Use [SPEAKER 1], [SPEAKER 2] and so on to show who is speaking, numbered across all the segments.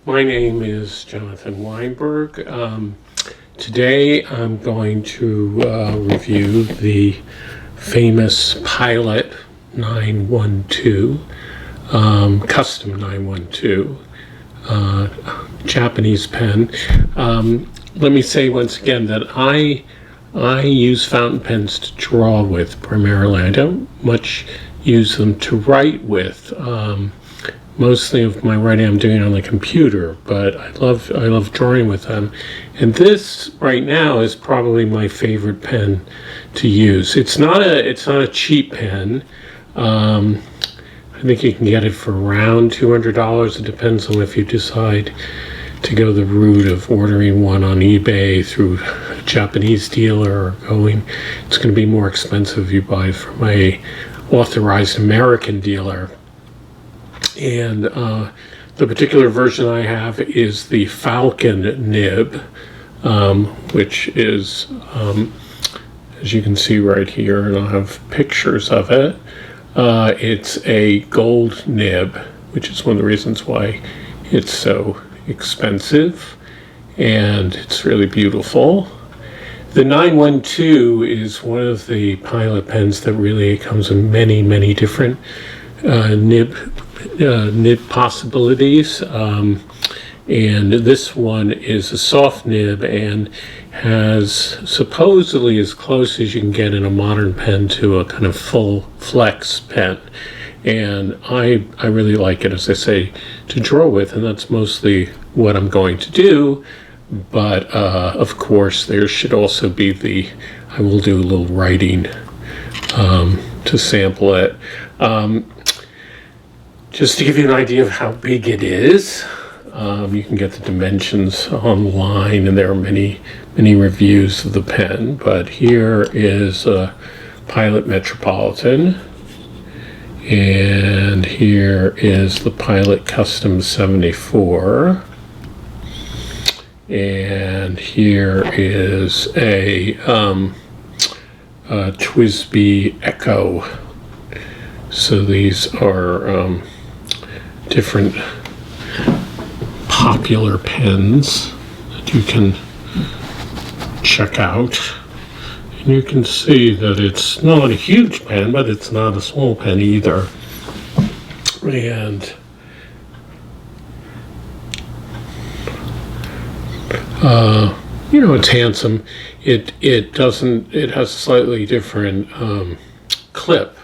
[SPEAKER 1] My name is Jonathan Weinberg. Today I'm going to review the famous Pilot 912, custom 912, Japanese pen. Let me say once again that I use fountain pens to draw with primarily. I don't much use them to write with. Mostly of my writing I'm doing on the computer, but I love drawing with them. And this right now is probably my favorite pen to use. It's not a cheap pen. I think you can get it for around $200. It depends on if you decide to go the route of ordering one on eBay through a Japanese dealer, or it's going to be more expensive if you buy it from a authorized American dealer. And the particular version I have is the Falcon nib, which is, as you can see right here, and I'll have pictures of it. It's a gold nib, which is one of the reasons why it's so expensive, and it's really beautiful. The 912 is one of the Pilot pens that really comes in many different nib possibilities, and this one is a soft nib and has supposedly as close as you can get in a modern pen to a kind of full flex pen, and I really like it, as I say, to draw with, and that's mostly what I'm going to do. But of course there should also be I will do a little writing to sample it. Just to give you an idea of how big it is, you can get the dimensions online, and there are many reviews of the pen. But here is a Pilot Metropolitan, and here is the Pilot Custom 74, and here is a TWSBI Echo. So these are different popular pens that you can check out, and you can see that it's not a huge pen, but it's not a small pen either. And it's handsome. It has a slightly different clip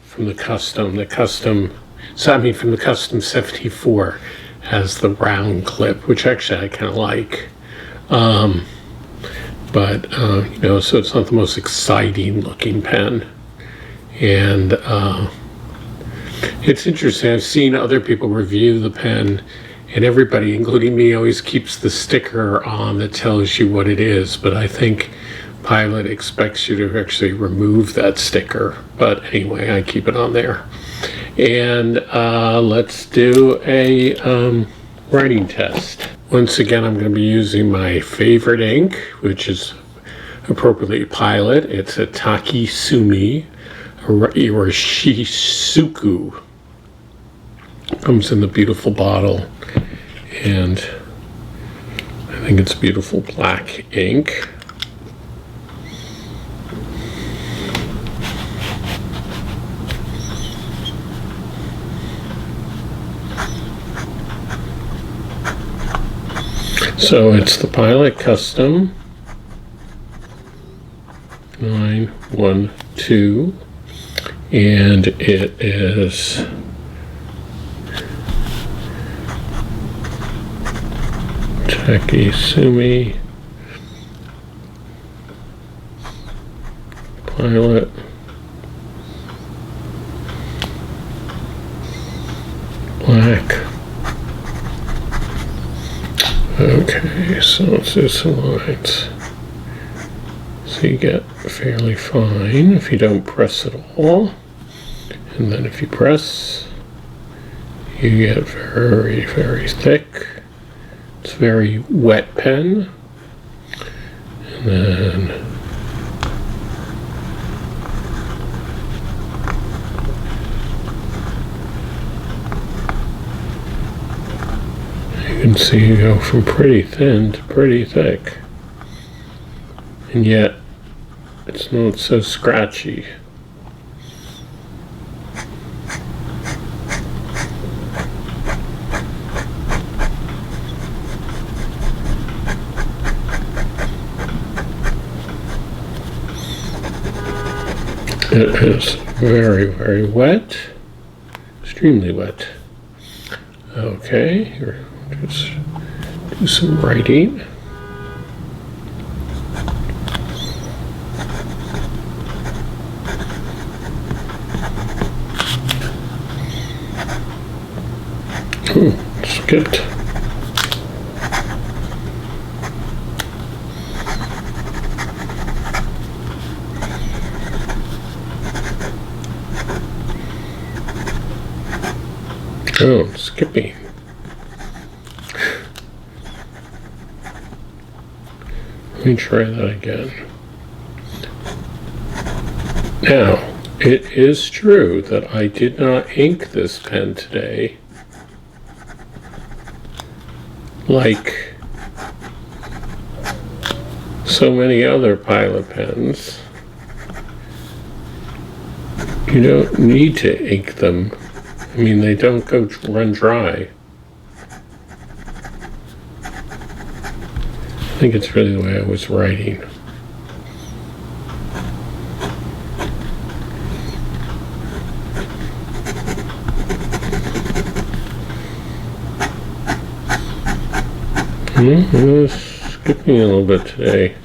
[SPEAKER 1] from the custom. From the custom 74 has the round clip, which actually I kind of like. So it's not the most exciting looking pen. And it's interesting. I've seen other people review the pen, and everybody, including me, always keeps the sticker on that tells you what it is. But I think Pilot expects you to actually remove that sticker. But anyway, I keep it on there. And let's do a writing test. Once again, I'm going to be using my favorite ink, which is appropriately Pilot. It's a Takisumi or Shisuku. Comes in the beautiful bottle, and I think it's beautiful black ink. So it's the Pilot Custom 912, and it is Takisumi Pilot black. Okay, so let's do some lines. So you get fairly fine if you don't press at all. And then if you press, you get very thick. It's a very wet pen. And then You can see you go from pretty thin to pretty thick. And yet, it's not so scratchy. It is very, very wet, extremely wet. Okay, here, just do some writing. Skipped. Oh, skipping. Let me try that again. Now, it is true that I did not ink this pen today like so many other Pilot pens. You don't need to ink them. I mean, they don't run dry. I think it's really the way I was writing. I'm skipping a little bit today.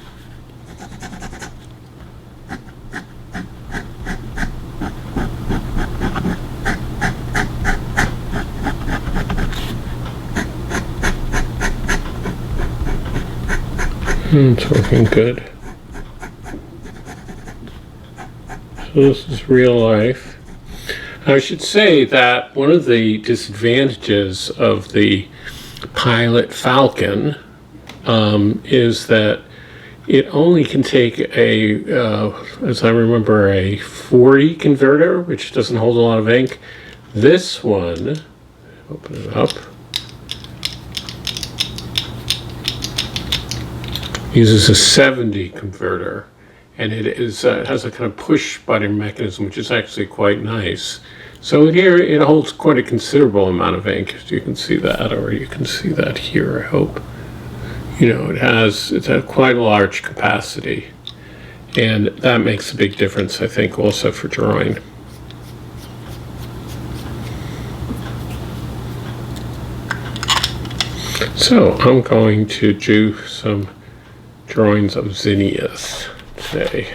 [SPEAKER 1] It's working good. So this is real life. I should say that one of the disadvantages of the Pilot Falcon is that it only can take as I remember, a 40 converter, which doesn't hold a lot of ink. This one, open it up, uses a 70 converter, and it has a kind of push button mechanism, which is actually quite nice. So here it holds quite a considerable amount of ink. You can see that, or you can see that here, I hope. You know, it's at quite a large capacity, and that makes a big difference, I think, also for drawing. So I'm going to do some drawings of zinnias today.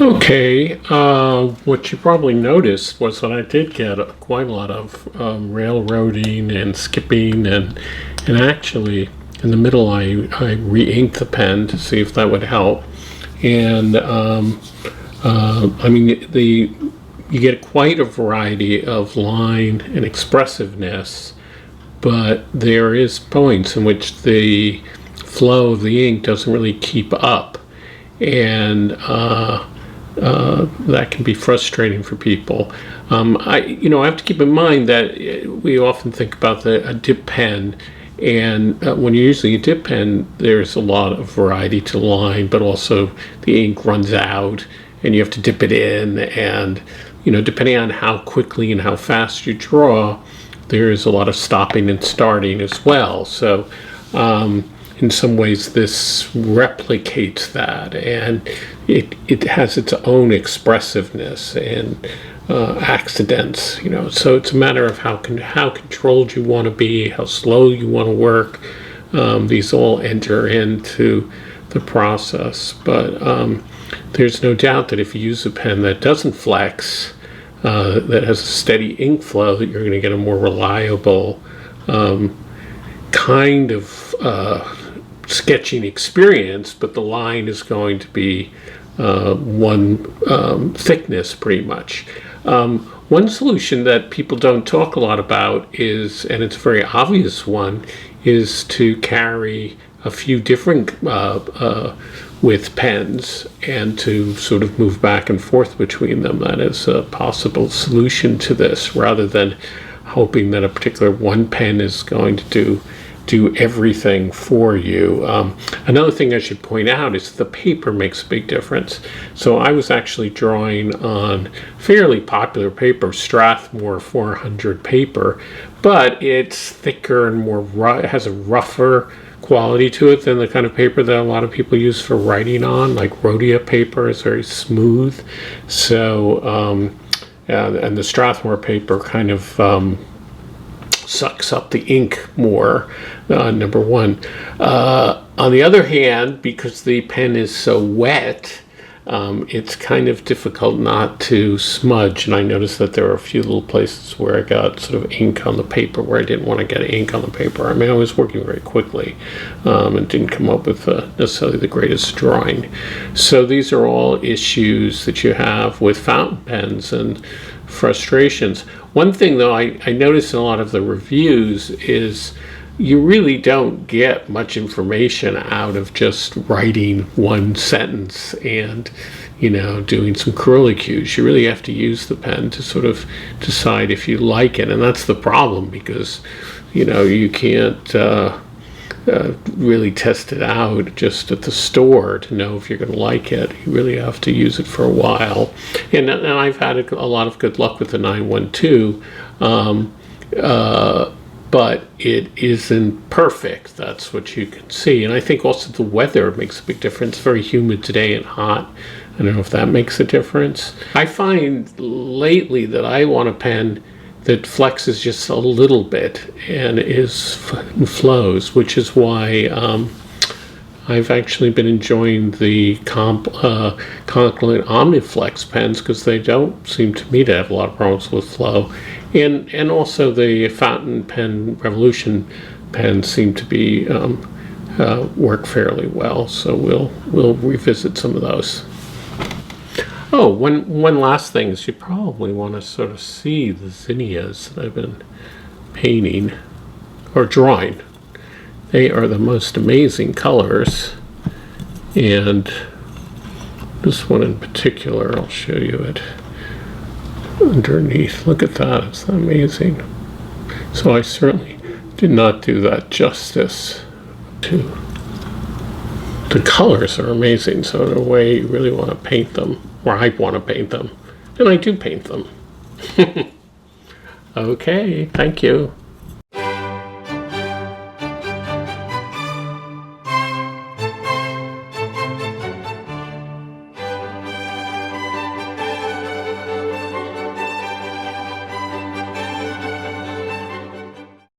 [SPEAKER 1] Okay, what you probably noticed was that I did get quite a lot of railroading and skipping, and actually in the middle I re-inked the pen to see if that would help. And I mean, you get quite a variety of line and expressiveness, but there is points in which the flow of the ink doesn't really keep up, and that can be frustrating for people. I have to keep in mind that we often think about a dip pen, and when you're using a dip pen, there's a lot of variety to line, but also the ink runs out, and you have to dip it in, and depending on how quickly and how fast you draw, there's a lot of stopping and starting as well. So in some ways this replicates that, and it has its own expressiveness and accidents, so it's a matter of how controlled you want to be, how slow you want to work. These all enter into the process, but there's no doubt that if you use a pen that doesn't flex, that has a steady ink flow, that you're going to get a more reliable kind of sketching experience, but the line is going to be one thickness pretty much. One solution that people don't talk a lot about is, and it's a very obvious one, is to carry a few different width pens and to sort of move back and forth between them. That is a possible solution to this, rather than hoping that a particular one pen is going to do everything for you. Another thing I should point out is the paper makes a big difference. So I was actually drawing on fairly popular paper, Strathmore 400 paper, but it's thicker and more it has a rougher quality to it than the kind of paper that a lot of people use for writing on. Like Rhodia paper is very smooth. So and the Strathmore paper kind of sucks up the ink more, number one. On the other hand, because the pen is so wet, it's kind of difficult not to smudge, and I noticed that there are a few little places where I got sort of ink on the paper where I didn't want to get ink on the paper. I mean, I was working very quickly and didn't come up with necessarily the greatest drawing. So these are all issues that you have with fountain pens and frustrations. One thing, though, I noticed in a lot of the reviews is you really don't get much information out of just writing one sentence and, doing some curlicues. You really have to use the pen to sort of decide if you like it. And that's the problem, because, you can't really test it out just at the store to know if you're going to like it. You really have to use it for a while. And I've had a lot of good luck with the 912. But it isn't perfect. That's what you can see. And I think also the weather makes a big difference. It's very humid today and hot. I don't know if that makes a difference. I find lately that I want a pen that flexes just a little bit and flows, which is why I've actually been enjoying the Conklin Omniflex pens, because they don't seem to me to have a lot of problems with flow. And also the fountain pen Revolution pens seem to be work fairly well. So we'll revisit some of those. Oh, one last thing is you probably want to sort of see the zinnias that I've been painting or drawing. They are the most amazing colors, and this one in particular, I'll show you it underneath. Look at that, it's amazing. So I certainly did not do that justice to the colors. Are amazing. So in a way, you really want to paint them, or I want to paint them, and I do paint them. Okay, thank you.